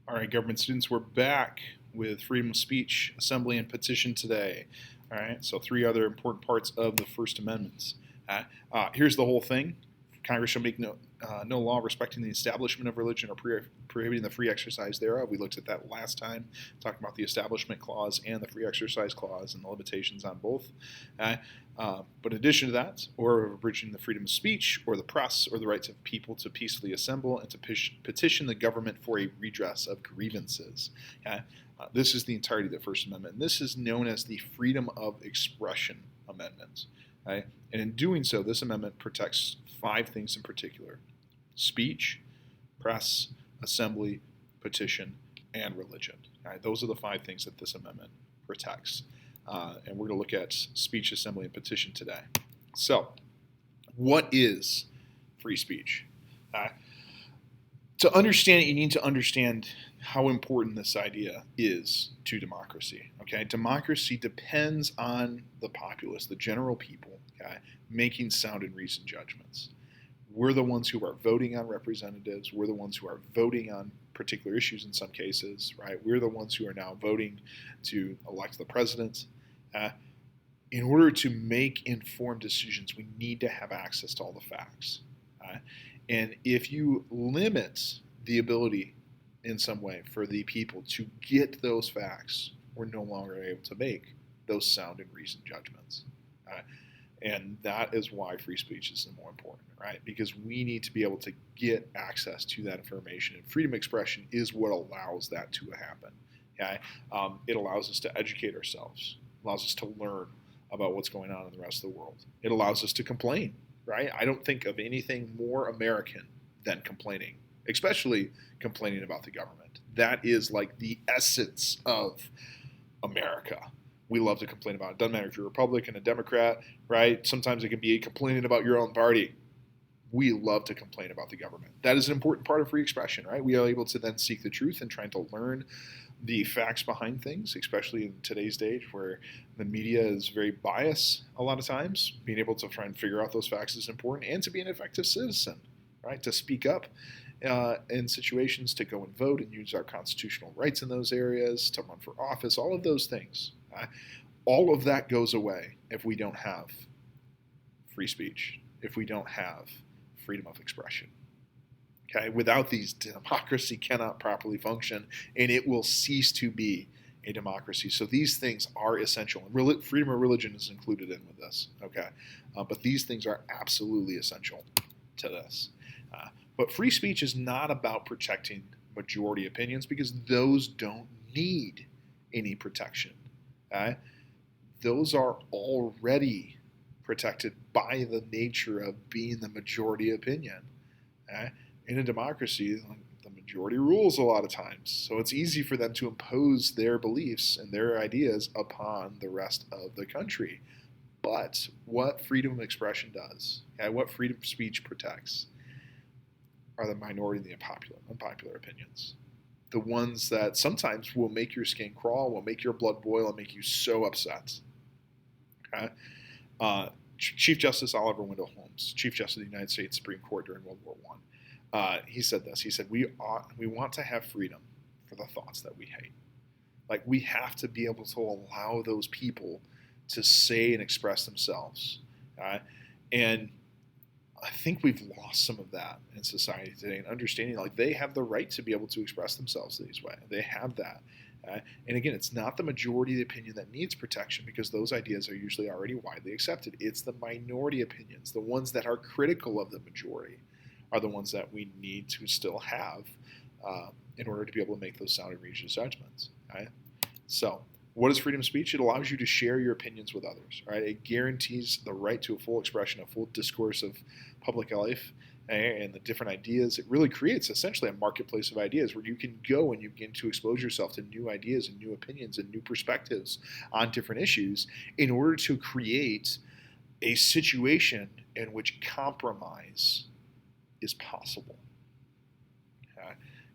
All right, government students, we're back with freedom of speech, assembly, and petition today. All right, so three other important parts of the First Amendment. Here's the whole thing. Congress shall make no law respecting the establishment of religion or prohibiting the free exercise thereof. We looked at that last time, talking about the Establishment Clause and the Free Exercise Clause and the limitations on both. But in addition to that, or abridging the freedom of speech or the press or the rights of people to peacefully assemble and to petition the government for a redress of grievances. This is the entirety of the First Amendment. And this is known as the Freedom of Expression Amendment. And in doing so, this amendment protects five things in particular: speech, press, assembly, petition, and religion. Those are the five things that this amendment protects. And we're going to look at speech, assembly, and petition today. So, what is free speech? To understand it, you need to understand how important this idea is to democracy. Okay, democracy depends on the populace, the general people, making sound and reasoned judgments. We're the ones who are voting on representatives. We're the ones who are voting on particular issues in some cases, right? We're the ones who are now voting to elect the president. In order to make informed decisions, we need to have access to all the facts. And if you limit the ability in some way for the people to get those facts, we're no longer able to make those sound and reasoned judgments. And that is why free speech is more important, right? Because we need to be able to get access to that information. And freedom of expression is what allows that to happen. It allows us to educate ourselves, allows us to learn about what's going on in the rest of the world. It allows us to complain, right? I don't think of anything more American than complaining, especially complaining about the government. That is like the essence of America. We love to complain about it. Doesn't matter if you're a Republican, a Democrat, right? Sometimes it can be complaining about your own party. We love to complain about the government. That is an important part of free expression, right? We are able to then seek the truth and trying to learn the facts behind things, especially in today's day where the media is very biased a lot of times. Being able to try and figure out those facts is important, and to be an effective citizen, right? To speak up in situations, to go and vote and use our constitutional rights in those areas, to run for office, all of those things. All of that goes away if we don't have free speech, if we don't have freedom of expression. Okay? Without these, democracy cannot properly function, and it will cease to be a democracy. So these things are essential. And freedom of religion is included in with this. Okay, but these things are absolutely essential to this. But free speech is not about protecting majority opinions, because those don't need any protection. Those are already protected by the nature of being the majority opinion. In a democracy, the majority rules a lot of times, so it's easy for them to impose their beliefs and their ideas upon the rest of the country. But what freedom of expression does, what freedom of speech protects, are the minority and the unpopular opinions. The ones that sometimes will make your skin crawl, will make your blood boil, and make you so upset. Chief Justice Oliver Wendell Holmes, Chief Justice of the United States Supreme Court during World War I, he said this. He said, we want to have freedom for the thoughts that we hate. Like, we have to be able to allow those people to say and express themselves. And I think we've lost some of that in society today, and understanding like they have the right to be able to express themselves this way. They have that. And again, it's not the majority of the opinion that needs protection, because those ideas are usually already widely accepted. It's the minority opinions, the ones that are critical of the majority, are the ones that we need to still have in order to be able to make those sound and reasoned judgments. So, what is freedom of speech? It allows you to share your opinions with others. It guarantees the right to a full expression, a full discourse of public life and the different ideas. It really creates essentially a marketplace of ideas where you can go and you begin to expose yourself to new ideas and new opinions and new perspectives on different issues in order to create a situation in which compromise is possible.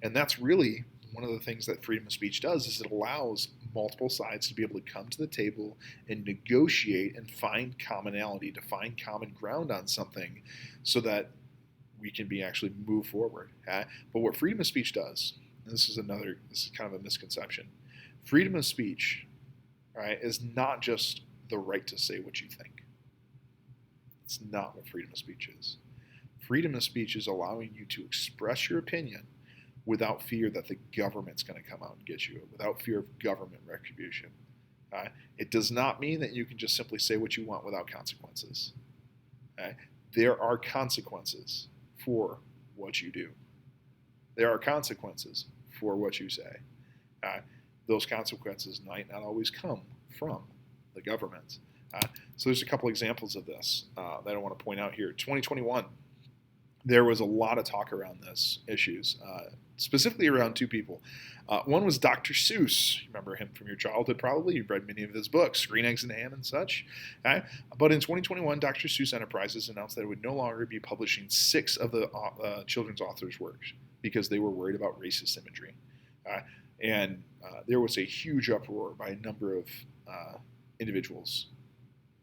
And that's really one of the things that freedom of speech does, is it allows multiple sides to be able to come to the table and negotiate and find commonality, to find common ground on something so that we can be actually move forward. But what freedom of speech does, and this is kind of a misconception. Freedom of speech, right, is not just the right to say what you think. It's not what freedom of speech is. Freedom of speech is allowing you to express your opinion without fear that the government's going to come out and get you, without fear of government retribution. It does not mean that you can just simply say what you want without consequences. There are consequences for what you do. There are consequences for what you say. Those consequences might not always come from the government. So there's a couple examples of this that I want to point out here. 2021, there was a lot of talk around this issues, specifically around two people. One was Dr. Seuss. You remember him from your childhood probably. You've read many of his books, Green Eggs and Ham and such. But in 2021, Dr. Seuss Enterprises announced that it would no longer be publishing 6 of the children's authors' works because they were worried about racist imagery. And there was a huge uproar by a number of individuals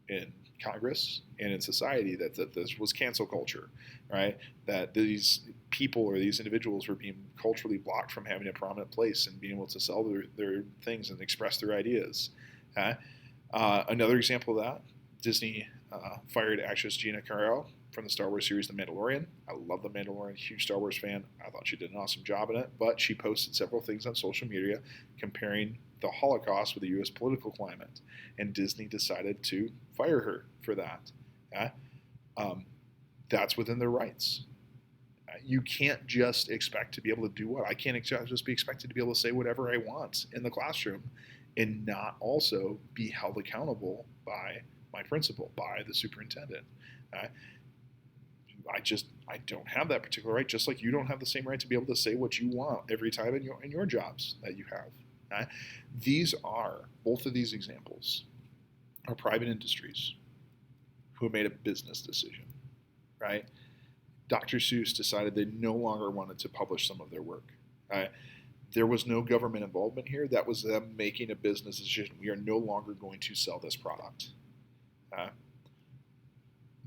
in Congress and in society that this was cancel culture, right? That these people or these individuals were being culturally blocked from having a prominent place and being able to sell their things and express their ideas. Another example of that, Disney fired actress Gina Carano from the Star Wars series The Mandalorian. I love The Mandalorian, huge Star Wars fan. I thought she did an awesome job in it, but she posted several things on social media comparing the Holocaust with the U.S. political climate, and Disney decided to fire her for that. That's within their rights. You can't just expect to be able to do what? I can't just be expected to be able to say whatever I want in the classroom and not also be held accountable by my principal, by the superintendent. I don't have that particular right, just like you don't have the same right to be able to say what you want every time in your jobs that you have. Both of these examples are private industries who made a business decision, right? Dr. Seuss decided they no longer wanted to publish some of their work. There was no government involvement here. That was them making a business decision. We are no longer going to sell this product.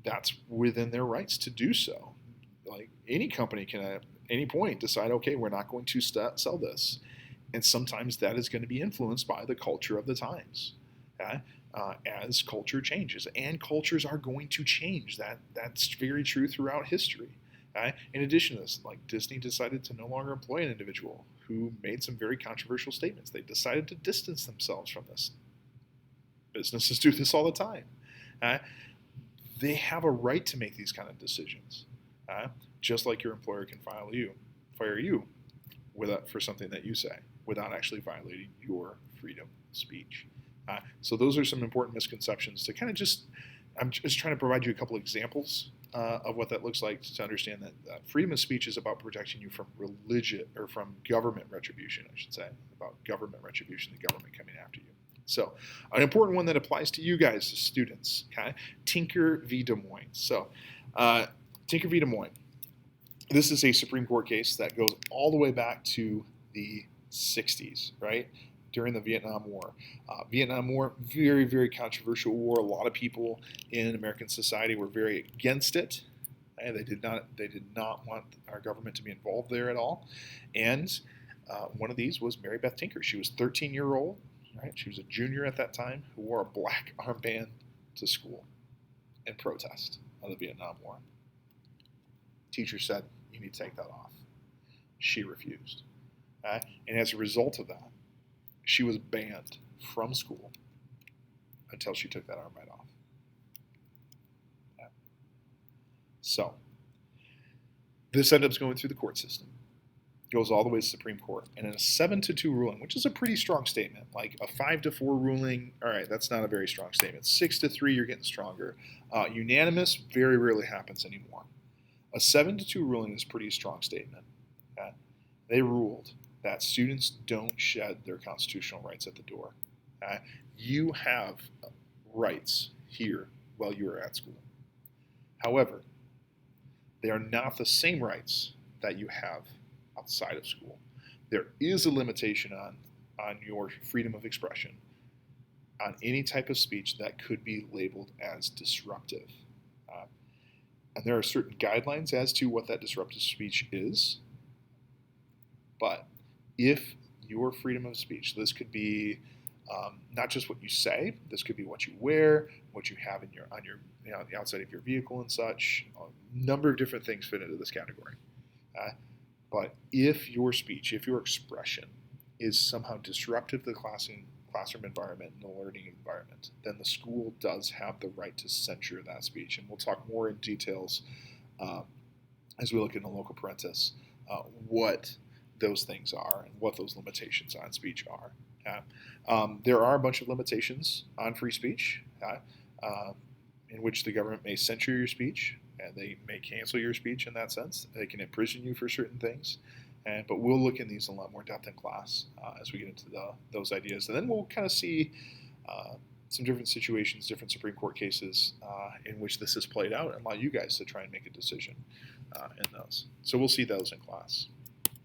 That's within their rights to do so. Like any company can at any point decide, okay, we're not going to sell this. And sometimes that is going to be influenced by the culture of the times. As culture changes, and cultures are going to change. That's very true throughout history. In addition to this, like Disney decided to no longer employ an individual who made some very controversial statements. They decided to distance themselves from this. Businesses do this all the time. They have a right to make these kind of decisions, just like your employer can fire you for something that you say without actually violating your freedom of speech. So those are some important misconceptions to kind of I'm just trying to provide you a couple examples of what that looks like to understand that freedom of speech is about protecting you from religion or from government retribution, I should say, about government retribution, the government coming after you. So an important one that applies to you guys, the students, okay? Tinker v. Des Moines. So Tinker v. Des Moines. This is a Supreme Court case that goes all the way back to the 60s, right? During the Vietnam War. Vietnam War, very, very controversial war. A lot of people in American society were very against it. And they did not want our government to be involved there at all. And one of these was Mary Beth Tinker. She was 13-year-old, right? She was a junior at that time who wore a black armband to school in protest of the Vietnam War. Teacher said, "You need to take that off." She refused. And as a result of that, she was banned from school until she took that armband off. So, this ended up going through the court system. Goes all the way to the Supreme Court. And in a 7-2 ruling, which is a pretty strong statement, like a 5-4 ruling, all right, that's not a very strong statement. 6-3, you're getting stronger. Unanimous very rarely happens anymore. A 7-2 ruling is a pretty strong statement. They ruled that students don't shed their constitutional rights at the door. You have rights here while you are at school. However, they are not the same rights that you have outside of school. There is a limitation on your freedom of expression, on any type of speech that could be labeled as disruptive. And there are certain guidelines as to what that disruptive speech is, but if your freedom of speech, this could be not just what you say, this could be what you wear, what you have in on the outside of your vehicle and such. A number of different things fit into this category. But if your speech, if your expression is somehow disruptive to the classroom environment and the learning environment, then the school does have the right to censure that speech. And we'll talk more in details as we look in the local parentis what those things are and what those limitations on speech are. There are a bunch of limitations on free speech in which the government may censure your speech, and they may cancel your speech in that sense. They can imprison you for certain things. But we'll look in these in a lot more depth in class as we get into those ideas. And then we'll kind of see some different situations, different Supreme Court cases in which this has played out, and allow you guys to try and make a decision in those. So we'll see those in class.